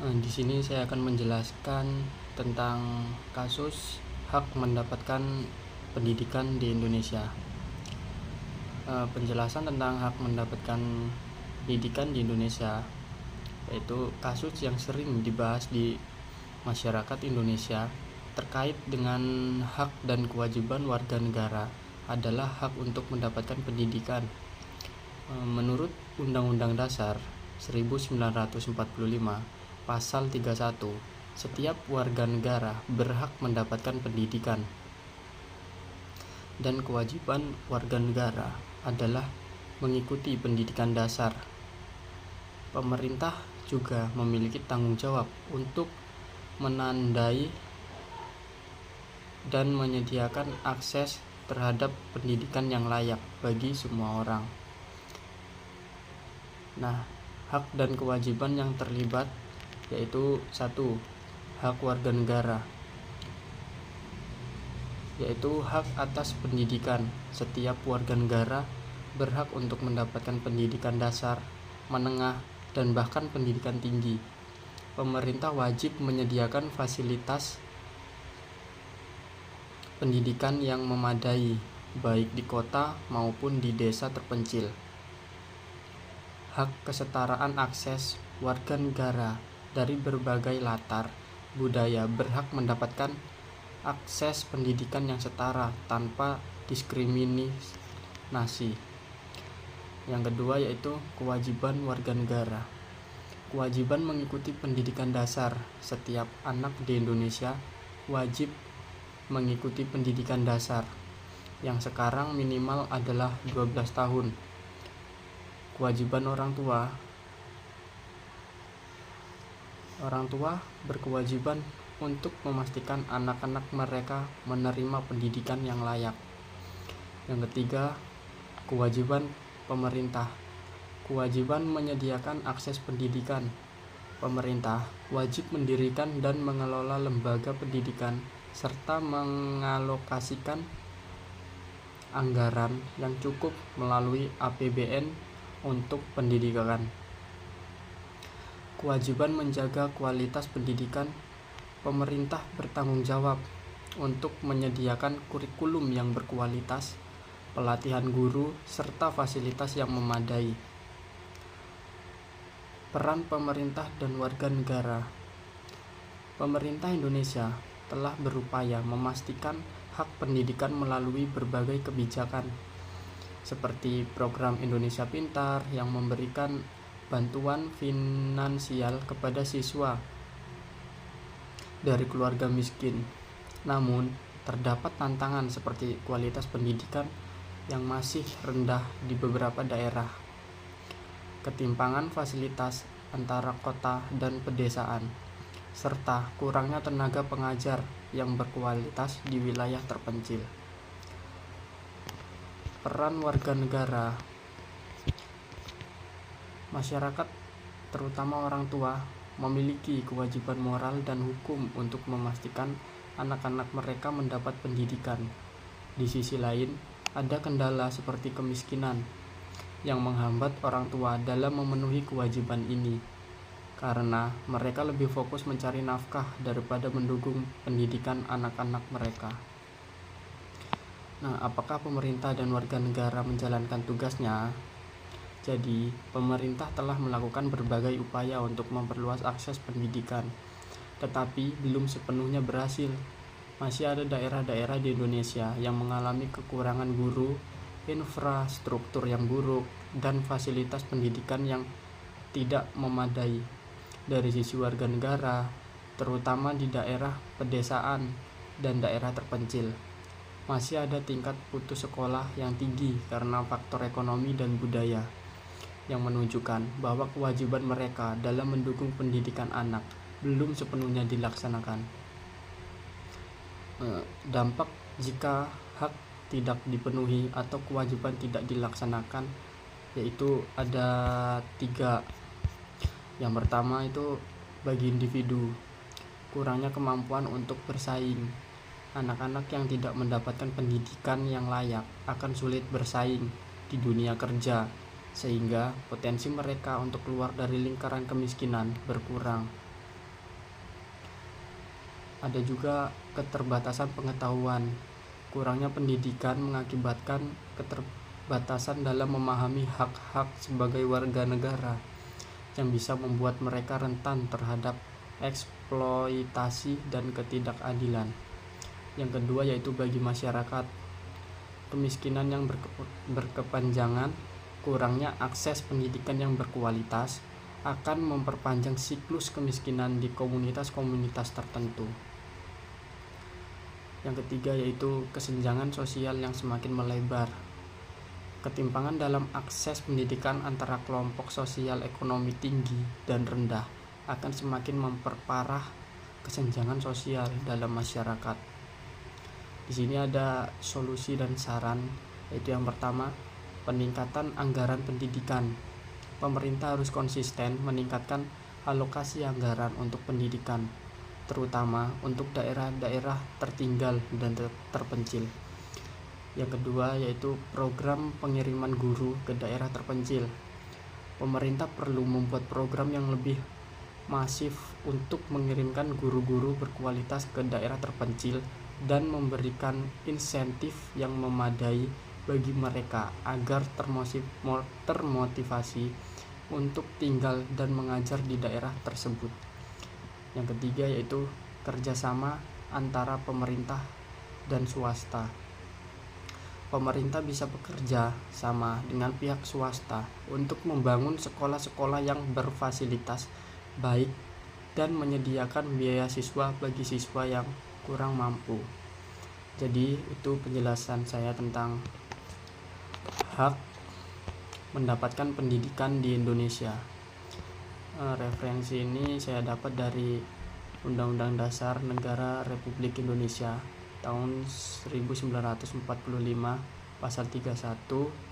Di sini saya akan menjelaskan tentang kasus hak mendapatkan pendidikan di Indonesia. Penjelasan tentang hak mendapatkan pendidikan di Indonesia yaitu kasus yang sering dibahas di masyarakat Indonesia terkait dengan hak dan kewajiban warga negara adalah hak untuk mendapatkan pendidikan. Menurut Undang-Undang Dasar 1945 Pasal 31, setiap warga negara berhak mendapatkan pendidikan. Dan kewajiban warga negara adalah mengikuti pendidikan dasar. Pemerintah juga memiliki tanggung jawab untuk menandai dan menyediakan akses terhadap pendidikan yang layak bagi semua orang. Nah, hak dan kewajiban yang terlibat yaitu 1. Hak warga negara, yaitu hak atas pendidikan. Setiap warga negara berhak untuk mendapatkan pendidikan dasar, menengah, dan bahkan pendidikan tinggi. Pemerintah wajib menyediakan fasilitas pendidikan yang memadai, baik di kota maupun di desa terpencil. Hak kesetaraan akses warga negara dari berbagai latar budaya berhak mendapatkan akses pendidikan yang setara tanpa diskriminasi. Yang kedua yaitu kewajiban warga negara. Kewajiban mengikuti pendidikan dasar. Setiap anak di Indonesia wajib mengikuti pendidikan dasar yang sekarang minimal adalah 12 tahun. Kewajiban orang tua berkewajiban untuk memastikan anak-anak mereka menerima pendidikan yang layak. Yang ketiga, kewajiban pemerintah. Kewajiban menyediakan akses pendidikan. Pemerintah wajib mendirikan dan mengelola lembaga pendidikan serta mengalokasikan anggaran yang cukup melalui APBN untuk pendidikan. Kewajiban menjaga kualitas pendidikan. Pemerintah bertanggung jawab untuk menyediakan kurikulum yang berkualitas, pelatihan guru, serta fasilitas yang memadai. Peran pemerintah dan warga negara. Pemerintah Indonesia telah berupaya memastikan hak pendidikan melalui berbagai kebijakan, seperti program Indonesia Pintar yang memberikan bantuan finansial kepada siswa dari keluarga miskin. Namun, terdapat tantangan seperti kualitas pendidikan yang masih rendah di beberapa daerah, ketimpangan fasilitas antara kota dan pedesaan, serta kurangnya tenaga pengajar yang berkualitas di wilayah terpencil. Peran warga negara. Masyarakat, terutama orang tua, memiliki kewajiban moral dan hukum untuk memastikan anak-anak mereka mendapat pendidikan. Di sisi lain, ada kendala seperti kemiskinan yang menghambat orang tua dalam memenuhi kewajiban ini, karena mereka lebih fokus mencari nafkah daripada mendukung pendidikan anak-anak mereka. Nah, apakah pemerintah dan warga negara menjalankan tugasnya? Jadi, pemerintah telah melakukan berbagai upaya untuk memperluas akses pendidikan, tetapi belum sepenuhnya berhasil. Masih ada daerah-daerah di Indonesia yang mengalami kekurangan guru, infrastruktur yang buruk, dan fasilitas pendidikan yang tidak memadai. Dari sisi warga negara, terutama di daerah pedesaan dan daerah terpencil, masih ada tingkat putus sekolah yang tinggi karena faktor ekonomi dan budaya, yang menunjukkan bahwa kewajiban mereka dalam mendukung pendidikan anak belum sepenuhnya dilaksanakan. Dampak jika hak tidak dipenuhi atau kewajiban tidak dilaksanakan yaitu ada 3. Yang pertama itu bagi individu, kurangnya kemampuan untuk bersaing. Anak-anak yang tidak mendapatkan pendidikan yang layak akan sulit bersaing di dunia kerja, sehingga potensi mereka untuk keluar dari lingkaran kemiskinan berkurang. Ada juga keterbatasan pengetahuan. Kurangnya pendidikan mengakibatkan keterbatasan dalam memahami hak-hak sebagai warga negara, yang bisa membuat mereka rentan terhadap eksploitasi dan ketidakadilan. Yang kedua yaitu bagi masyarakat, kemiskinan yang berkepanjangan, kurangnya akses pendidikan yang berkualitas akan memperpanjang siklus kemiskinan di komunitas-komunitas tertentu. Yang ketiga yaitu kesenjangan sosial yang semakin melebar. Ketimpangan dalam akses pendidikan antara kelompok sosial ekonomi tinggi dan rendah akan semakin memperparah kesenjangan sosial dalam masyarakat. Di sini ada solusi dan saran, yaitu yang pertama, peningkatan anggaran pendidikan. Pemerintah harus konsisten meningkatkan alokasi anggaran untuk pendidikan, terutama untuk daerah-daerah tertinggal dan terpencil. Yang kedua yaitu program pengiriman guru ke daerah terpencil. Pemerintah perlu membuat program yang lebih masif untuk mengirimkan guru-guru berkualitas ke daerah terpencil dan memberikan insentif yang memadai bagi mereka agar termotivasi untuk tinggal dan mengajar di daerah tersebut. Yang ketiga yaitu kerjasama antara pemerintah dan swasta. Pemerintah bisa bekerja sama dengan pihak swasta untuk membangun sekolah-sekolah yang berfasilitas baik dan menyediakan biaya siswa bagi siswa yang kurang mampu. Jadi itu penjelasan saya tentang hak mendapatkan pendidikan di Indonesia. Referensi ini saya dapat dari Undang-Undang Dasar Negara Republik Indonesia tahun 1945 pasal 31